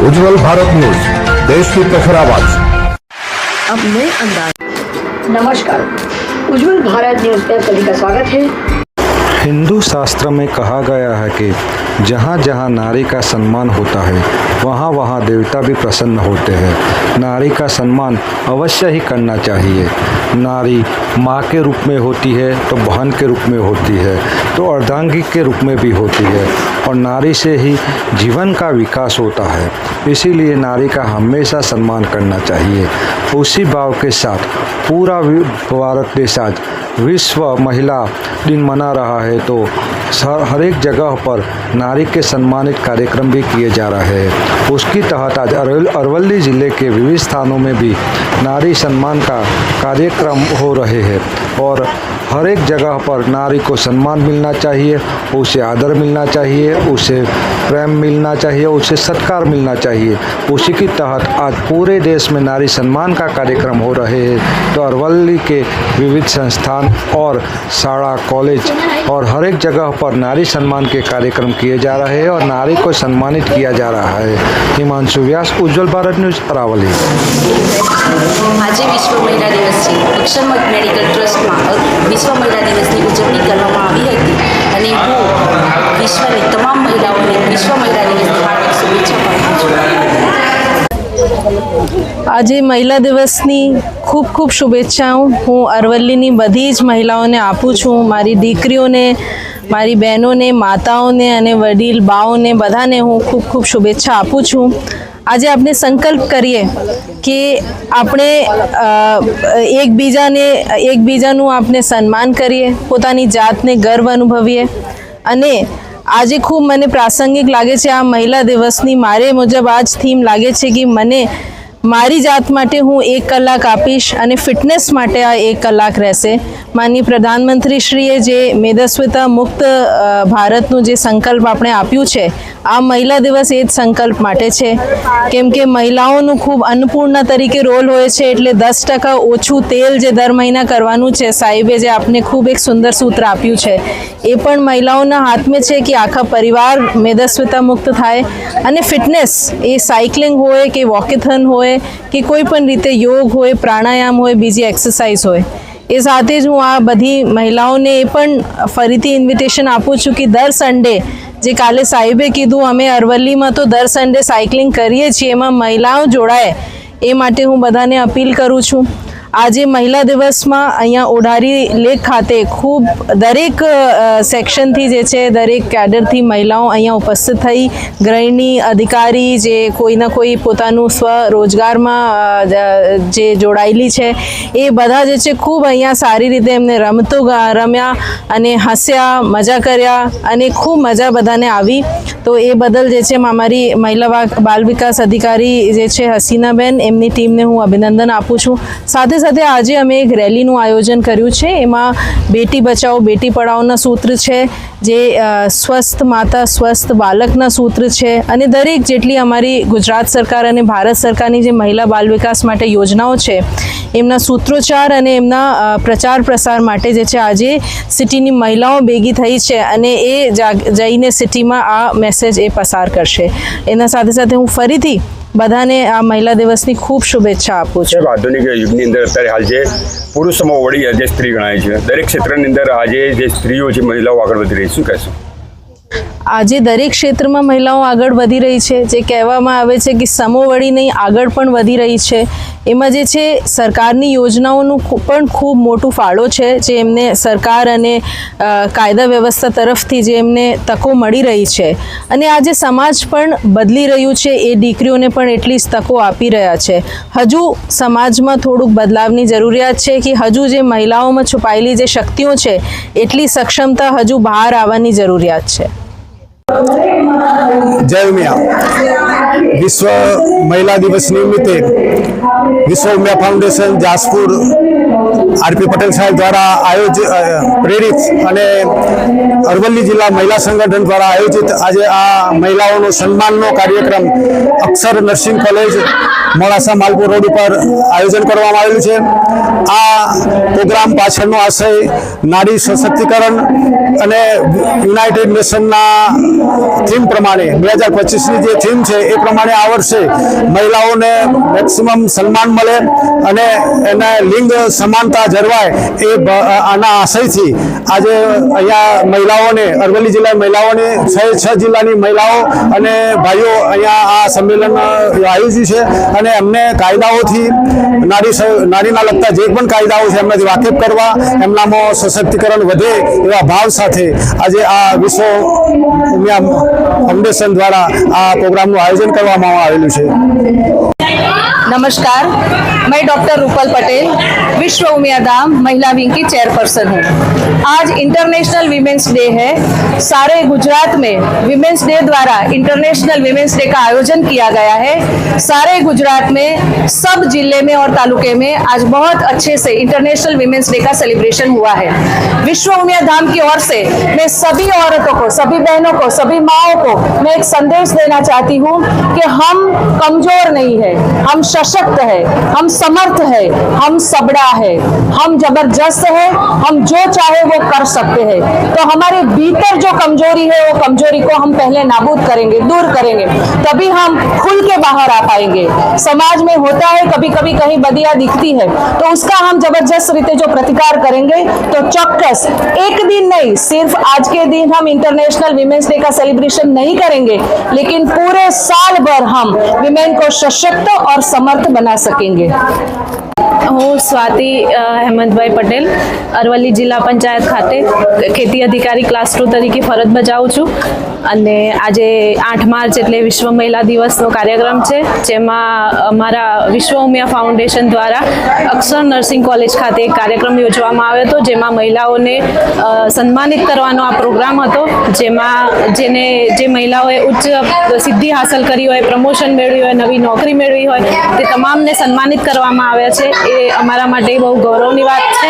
उज्जवल Bharat news, देश की प्रखर आवाज। अब नए अंदाज। नमस्कार, उज्जवल भारत न्यूज पर सभी का स्वागत है। हिंदू शास्त्र में कहा गया है कि जहाँ जहाँ नारी का सम्मान होता है वहाँ वहाँ देवता भी प्रसन्न होते हैं। नारी का सम्मान अवश्य ही करना चाहिए। नारी माँ के रूप में होती है तो बहन के रूप में होती है तो अर्धांगी के रूप में भी होती है और नारी से ही जीवन का विकास होता है। इसीलिए नारी का हमेशा सम्मान करना चाहिए। उसी भाव के साथ पूरा भारत देश आज विश्व महिला दिन मना रहा है तो हर एक जगह पर नारी के सम्मानित कार्यक्रम भी किए जा रहे हैं। उसकी तहत आज अरवली ज़िले के विविध स्थानों में भी नारी सम्मान का कार्यक्रम हो रहे हैं और हर एक जगह पर नारी को सम्मान मिलना चाहिए, उसे आदर मिलना चाहिए, उसे प्रेम मिलना चाहिए, उसे सत्कार मिलना चाहिए। उसी की तहत आज पूरे देश में नारी सम्मान का कार्यक्रम हो रहे हैं तो अरवली के विविध संस्थान और शाला कॉलेज और हर एक जगह पर नारी सम्मान के कार्यक्रम किए जा रहे हैं और नारी को सम्मानित किया जा रहा है। हिमांशु व्यास, उज्जवल भारत न्यूज, अरावली। आज विश्व महिला दिवस છે। અક્ષરમત મેડિકલ ટ્રસ્ટમાં વિશ્વ महिला દિવસની ઉજવણી કરવામાં આવી હતી અને હું વિશ્વની તમામ મહિલાઓને વિશ્વ महिला દિવસની હાર્દિક શુભેચ્છા પાઠવું છું। આજે મહિલા દિવસની ખૂબ ખૂબ શુભેચ્છાઓ હું અરવલ્લીની બધી જ મહિલાઓને આપું છું। મારી દીકરીઓને, મારી બહેનોને, માતાઓને અને વડીલ બાઓને બધાને હું ખૂબ ખૂબ શુભેચ્છા આપું છું। આજે આપણે સંકલ્પ કરીએ કે આપણે એકબીજાનું આપણે સન્માન કરીએ, પોતાની જાતને ગર્વ અનુભવીએ અને આજે ખૂબ મને પ્રાસંગિક લાગે છે આ મહિલા દિવસની મારે મુજબ આજ થીમ લાગે છે કે મને મારી જાત માટે હું 1 કલાક આપીશ અને ફિટનેસ માટે આ 1 કલાક રહેશે। માનનીય પ્રધાનમંત્રીશ્રીએ જે મેદસ્વીતા મુક્ત ભારતનું જે સંકલ્પ આપણે આપ્યું છે આ મહિલા દિવસ એ જ સંકલ્પ માટે છે કેમ કે મહિલાઓનું ખૂબ અન્નપૂર્ણા તરીકે રોલ હોય છે એટલે 10% ઓછું તેલ જે દર મહિના કરવાનું છે સાહેબે જે આપને ખૂબ એક સુંદર સૂત્ર આપ્યું છે એ પણ મહિલાઓના હાથમાં છે કે આખા પરિવાર મેદસ્વીતા મુક્ત થાય અને ફિટનેસ એ સાયકલિંગ હોય કે વોકેથોન હોય કે કોઈ પણ રીતે યોગ હોય, પ્રાણાયામ હોય, બીજી એક્સરસાઇઝ હોય। એ સાથે જ હું આ બધી મહિલાઓને એ પણ ફરીથી ઇન્વિટેશન આપું છું કે દર સન્ડે જે કાલે સાહેબે કીધું અમે અરવલ્લીમાં તો દર સન્ડે સાયકલિંગ કરીએ છીએ એમાં મહિલાઓ જોડાય એ માટે હું બધાને અપીલ કરું છું। આજે મહિલા દિવસમાં અહીંયા ઓઢારી લેક ખાતે ખૂબ દરેક સેક્શનથી જે છે દરેક કેડરથી મહિલાઓ અહીંયા ઉપસ્થિત થઈ ગૃહિણી અધિકારી જે કોઈના કોઈ પોતાનું સ્વરોજગારમાં જે જોડાયેલી છે એ બધા જે છે ખૂબ અહીંયા સારી રીતે એમને રમ્યા અને હસ્યા, મજા કર્યા અને ખૂબ મજા બધાને આવી તો એ બદલ જે છે અમારી મહિલા બાલ વિકાસ અધિકારી જે છે હસીનાબેન એમની ટીમને હું અભિનંદન આપું છું। સાથે સાથે આજે અમે એક રેલીનું આયોજન કર્યું છે એમાં બેટી બચાવો બેટી પઢાઓના સૂત્ર છે જે સ્વસ્થ માતા સ્વસ્થ બાળકના સૂત્ર છે અને દરેક જેટલી અમારી ગુજરાત સરકાર અને ભારત સરકારની જે મહિલા બાલ વિકાસ માટે યોજનાઓ છે એમના સૂત્રોચ્ચાર અને એમના પ્રચાર પ્રસાર માટે જે છે આજે સિટીની મહિલાઓ ભેગી થઈ છે અને એ જઈને સિટીમાં આ મેસેજ એ પસાર કરશે। એના સાથે સાથે હું ફરીથી બધાને આ મહિલા દિવસની ખૂબ શુભેચ્છા આપું છું। આધુનિક યુગની અંદર અત્યારે હાલ જે પુરુષોમાં વળી જે સ્ત્રી ગણાય છે દરેક ક્ષેત્રની અંદર આજે જે સ્ત્રીઓ છે મહિલાઓ આગળ વધી રહી શું કહેશો? આજે દરેક ક્ષેત્રમાં મહિલાઓ આગળ વધી રહી છે જે કહેવામાં આવે છે કે સમોવડી નહીં આગળ પણ વધી રહી છે। એમાં જે છે સરકારની યોજનાઓનું પણ ખૂબ મોટું ફાળો છે જે એમને સરકાર અને કાયદા વ્યવસ્થા તરફથી જે એમને તકો મળી રહી છે અને આજે સમાજ પણ બદલી રહ્યું છે એ દીકરીઓને પણ એટલી જ તકો આપી રહ્યા છે। હજુ સમાજમાં થોડુંક બદલાવની જરૂરિયાત છે કે હજુ જે મહિલાઓમાં છુપાયેલી જે શક્તિઓ છે એટલી સક્ષમતા હજુ બહાર આવવાની જરૂરિયાત છે। जय उमिया। विश्व महिला दिवस निमित्ते विश्व उमिया फाउंडेशन जाजपुर आरपी पटेल साहेब द्वारा आयोजित प्रेरित અને અરવલ્લી જિલ્લા મહિલા સંગઠન દ્વારા આયોજિત આજે આ મહિલાઓનો સન્માનનો કાર્યક્રમ Akshar nursing college Modasa Malpur road ઉપર આયોજન કરવામાં આવેલું છે। આ પ્રોગ્રામ પાછળનો આશય નારી સશક્તિકરણ અને યુનાઇટેડ નેશનના થીમ પ્રમાણે 2025ની જે થીમ છે એ પ્રમાણે આ વર્ષે મહિલાઓને મેક્સિમમ સન્માન મળે અને એને લિંગ સમાનતા જળવાય એ આના આશયથી આજે અહીંયા મહિલાઓને અરવલ્લી જિલ્લા મહિલાઓને 6 જિલ્લાની મહિલાઓ અને ભાઈઓ અહીંયા આ સંમેલન આયોજ્યું છે અને એમને કાયદાઓથી નારીના લગતા જે પણ કાયદાઓ છે એમનાથી વાકેફ કરવા, એમનામાં સશક્તિકરણ વધે એવા ભાવ સાથે આજે આ વિશ્વ ઉમિયા ફાઉન્ડેશન દ્વારા આ પ્રોગ્રામનું આયોજન કરવામાં આવેલું છે। नमस्कार, मैं डॉक्टर रूपल पटेल विश्व उमिया धाम महिला विंग की चेयरपर्सन हूँ। आज इंटरनेशनल विमेंस डे है। सारे गुजरात में विमेंस डे द्वारा इंटरनेशनल विमेंस डे का आयोजन किया गया है। सारे गुजरात में सब जिले में और तालुके में आज बहुत अच्छे से इंटरनेशनल विमेंस डे का सेलिब्रेशन हुआ है। विश्व उमिया धाम की ओर से मैं सभी औरतों को, सभी बहनों को, सभी माओं को मैं एक संदेश देना चाहती हूँ कि हम कमजोर नहीं है, हम सशक्त है, हम समर्थ है, हम सबड़ा है, हम जबरदस्त है, हम जो चाहे वो कर सकते हैं। तो हमारे भीतर जो कमजोरी है वो कमजोरी को हम पहले नाबूद करेंगे, दूर करेंगे, तभी हम खुल के बाहर आ पाएंगे। समाज में होता है कभी कभी कहीं बदिया दिखती है तो उसका हम जबरदस्त रीते जो प्रतिकार करेंगे तो चौक्कस एक दिन नहीं, सिर्फ आज के दिन हम इंटरनेशनल विमेंस डे का सेलिब्रेशन नहीं करेंगे, लेकिन पूरे साल भर हम विमेन को सशक्त और समर्थ बना सकेंगे। હું સ્વાતિ હેમંતભાઈ પટેલ અરવલ્લી જિલ્લા પંચાયત ખાતે ખેતી અધિકારી ક્લાસ 2 તરીકે ફરજ બજાવું છું અને આજે 8 માર્ચ એટલે વિશ્વ મહિલા દિવસનો કાર્યક્રમ છે, જેમાં અમારા વિશ્વ ઉમિયા ફાઉન્ડેશન દ્વારા અક્ષર નર્સિંગ કોલેજ ખાતે એક કાર્યક્રમ યોજવામાં આવ્યો હતો, જેમાં મહિલાઓને સન્માનિત કરવાનો આ પ્રોગ્રામ હતો, જેમાં જે મહિલાઓએ ઉચ્ચ સિદ્ધિ હાંસલ કરી હોય, પ્રમોશન મેળવી હોય, નવી નોકરી મેળવી હોય તે તમામને સન્માનિત કરવામાં આવ્યા છે। એ અમારા માટે બહુ ગૌરવની વાત છે।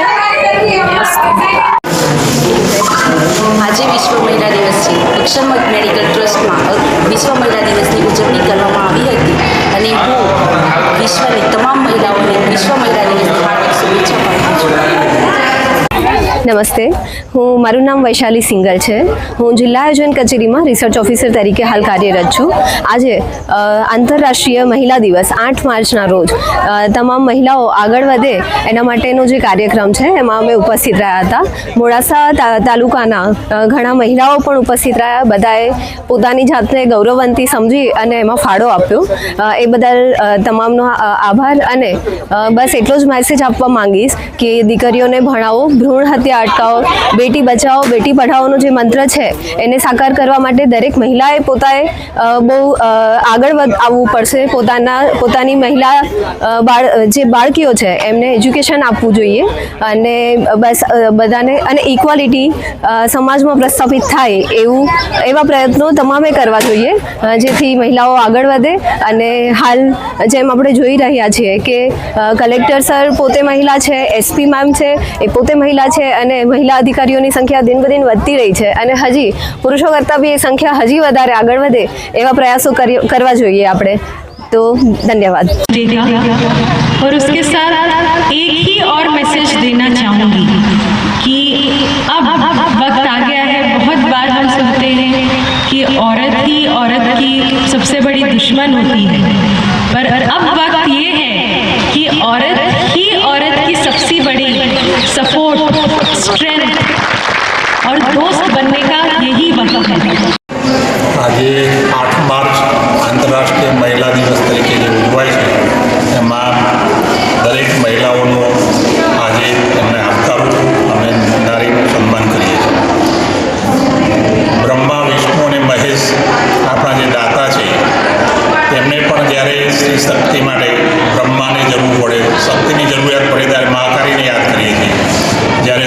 આજે વિશ્વ મહિલા દિવસ છે। અક્ષર મેડિકલ ટ્રસ્ટમાં વિશ્વ મહિલા દિવસની ઉજવણી કરવામાં આવી હતી અને હું વિશ્વની તમામ મહિલાઓને વિશ્વ મહિલા દિવસની હાર્દિક શુભેચ્છા પાઠવું છું। નમસ્તે, મારું નામ વૈશાલી સિંગલ છે। હું જિલ્લા આયોજન કચેરીમાં રિસર્ચ ઓફિસર તરીકે હાલ કાર્યરત છું। આજે આંતરરાષ્ટ્રીય મહિલા દિવસ 8 માર્ચના રોજ તમામ મહિલાઓ આગળ વધે એના માટેનો જે કાર્યક્રમ છે એમાં અમે ઉપસ્થિત રહ્યા હતા। મોડાસા તાલુકાના ઘણા મહિલાઓ પણ ઉપસ્થિત રહ્યા। બધાએ પોતાની જાતને ગૌરવવંતી સમજી અને એમાં ફાળો આપ્યો। એ બદલ તમામનો આભાર અને બસ એટલો જ મેસેજ આપવા માંગીશ કે દીકરીઓને ભણાવો, ભ્રૂણ હત્યા અટકાવો, બેટી બચાવો બેટી પઢાઓનો જે મંત્ર છે એને સાકાર કરવા માટે દરેક મહિલાએ પોતાએ બહુ આગળ આવવું પડશે। પોતાની મહિલા જે બાળકીઓ છે એમને એજ્યુકેશન આપવું જોઈએ અને બસ બધાને અને ઇક્વાલિટી સમાજમાં પ્રસ્થાપિત થાય એવા પ્રયત્નો તમામે કરવા જોઈએ, જેથી મહિલાઓ આગળ વધે। અને હાલ જેમ આપણે જોઈ રહ્યા છીએ કે કલેક્ટર સર પોતે મહિલા છે, એસપી મેમ છે એ પોતે મહિલા છે અને મહિલા અધિકારીઓની સંખ્યા દિન બદિન વધતી રહી છે અને હજી પુરુષો કરતાં બી એ સંખ્યા હજી વધારે આગળ વધે એવા પ્રયાસો કરવા જોઈએ આપણે। तो धन्यवाद। और उसके साथ एक ही और मैसेज देना चाहूँगी कि अब वक्त आ गया है। बहुत बार हम सुनते हैं कि औरत ही औरत की सबसे बड़ी दुश्मन होती है, पर अब वक्त ये है कि औरत ही औरत की सबसे बड़ी सपोर्ट, स्ट्रेंथ और दोस्त बनने का यही वक्त है। આજે 8 માર્ચ આંતરરાષ્ટ્રીય મહિલા દિવસ તરીકે જે ઉજવાય છે એમાં દરેક મહિલાઓનો આજે એમને આવકારું છું અને નારીનું સન્માન કરીએ છીએ। બ્રહ્મા, વિષ્ણુ અને મહેશ આપણા જે દાતા છે તેમને પણ જ્યારે સ્ત્રી શક્તિ માટે બ્રહ્માની જરૂર પડે, શક્તિની જરૂરિયાત પડે ત્યારે મહાકાળીને યાદ કરીએ છીએ, જ્યારે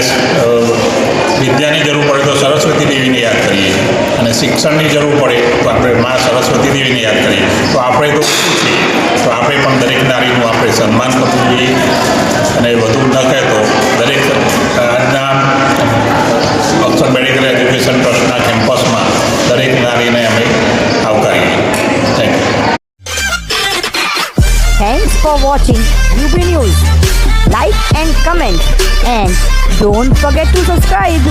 વિદ્યાની જરૂર પડે તો સરસ્વતી દેવીને યાદ કરીએ અને શિક્ષણની જરૂર પડે તો આપણે મા સરસ્વતી દેવીને યાદ કરીએ। તો આપણે તો શું છીએ, તો આપણે પણ દરેક નારીનું આપણે સન્માન કરવું જોઈએ અને વધુ ન કહે તો દરેક આજના અક્ષર મેડિકલ એજ્યુકેશન ટ્રસ્ટના કેમ્પસમાં દરેક નારીને અમે આવકારીએ। Thank you. Thanks for watching UB News. Like and comment and don't forget to subscribe.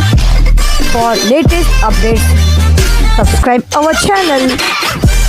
For latest updates, subscribe our channel.